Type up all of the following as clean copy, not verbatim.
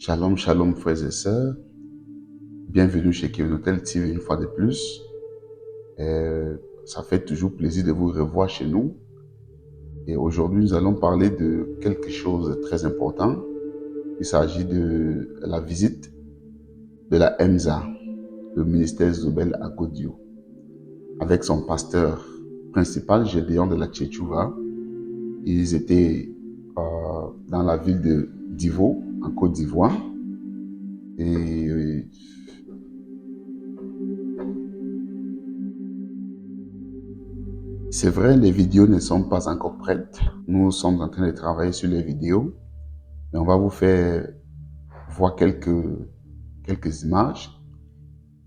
Shalom, shalom frères et sœurs. Bienvenue chez Kevin TV une fois de plus. Ça fait toujours plaisir de vous revoir chez nous. Et aujourd'hui, nous allons parler de quelque chose de très important. Il s'agit de la visite de la EMSA, le ministère Zobel à Godio, avec son pasteur principal, Gédéon de la Tchétchouva. Ils étaient dans la ville de Divo, en Côte d'Ivoire. Et c'est vrai, les vidéos ne sont pas encore prêtes. Nous sommes en train de travailler sur les vidéos. Mais on va vous faire voir quelques images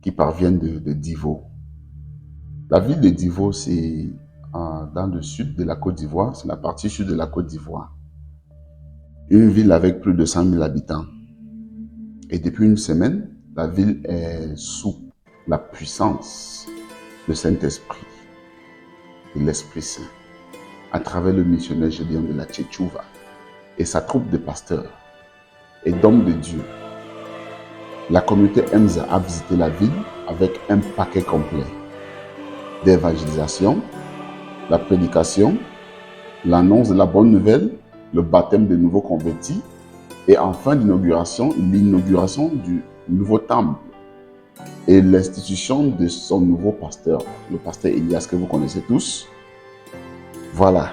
qui parviennent de Divo. La ville de Divo, c'est dans le sud de la Côte d'Ivoire. C'est la partie sud de la Côte d'Ivoire. Une ville avec plus de 100 000 habitants. Et depuis une semaine, la ville est sous la puissance du Saint-Esprit et l'Esprit Saint à travers le missionnaire Gédéon de la Tchétchouva et sa troupe de pasteurs et d'hommes de Dieu. La communauté EMSA a visité la ville avec un paquet complet d'évangélisation, la prédication, l'annonce de la bonne nouvelle, le baptême de nouveaux convertis et enfin l'inauguration du nouveau temple et l'institution de son nouveau pasteur, le pasteur Elias que vous connaissez tous. Voilà.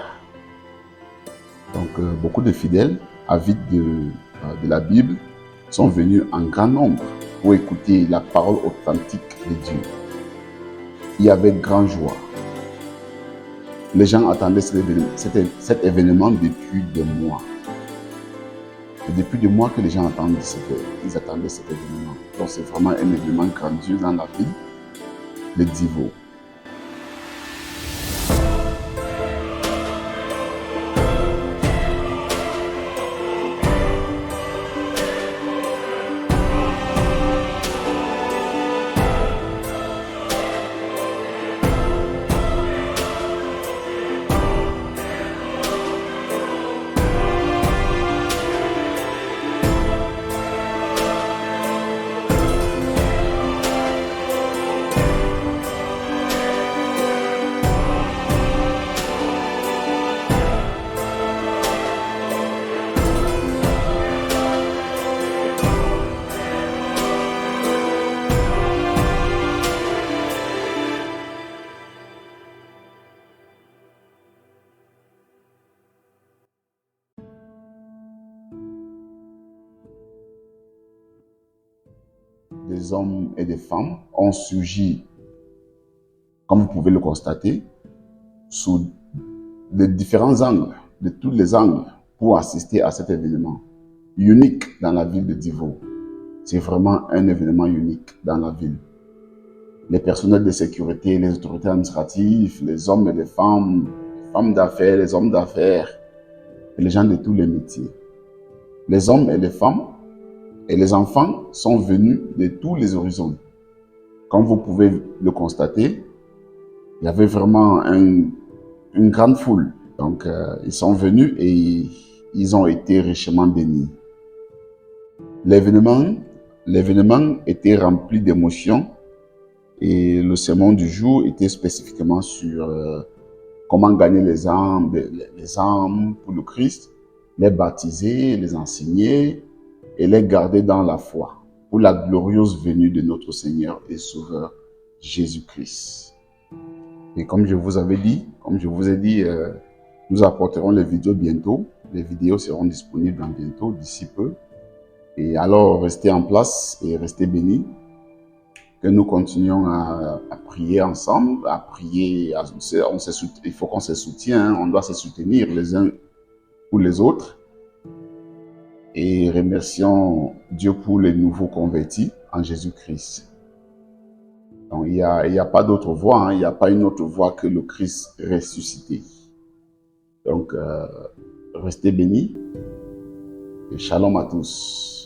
Donc beaucoup de fidèles avides de la Bible sont venus en grand nombre pour écouter la parole authentique de Dieu. Il y avait grande joie. Les gens attendaient cet événement depuis des mois. C'est depuis des mois que les gens attendaient cet événement. Donc c'est vraiment un événement grandiose dans la ville de Divo. Des hommes et des femmes ont surgi, comme vous pouvez le constater, sous de différents angles, de tous les angles, pour assister à cet événement unique dans la ville de Divo. C'est vraiment un événement unique dans la ville. Les personnels de sécurité, les autorités administratives, les hommes et les femmes d'affaires, les hommes d'affaires, et les gens de tous les métiers. Les hommes et les femmes et les enfants sont venus de tous les horizons. Comme vous pouvez le constater, il y avait vraiment une grande foule. Donc, ils sont venus et ils ont été richement bénis. L'événement était rempli d'émotions et le sermon du jour était spécifiquement sur comment gagner les âmes pour le Christ, les baptiser, les enseigner et les garder dans la foi pour la glorieuse venue de notre Seigneur et Sauveur Jésus-Christ. Et comme je vous ai dit, nous apporterons les vidéos bientôt. Les vidéos seront disponibles bientôt, d'ici peu. Et alors, restez en place et restez bénis. Que nous continuions à prier ensemble, à prier. Il faut qu'on se soutienne, on doit se soutenir les uns pour les autres. Et remercions Dieu pour les nouveaux convertis en Jésus-Christ. Donc, il n'y a pas d'autre voie, il n'y a pas une autre voie que le Christ ressuscité. Donc, restez bénis et shalom à tous.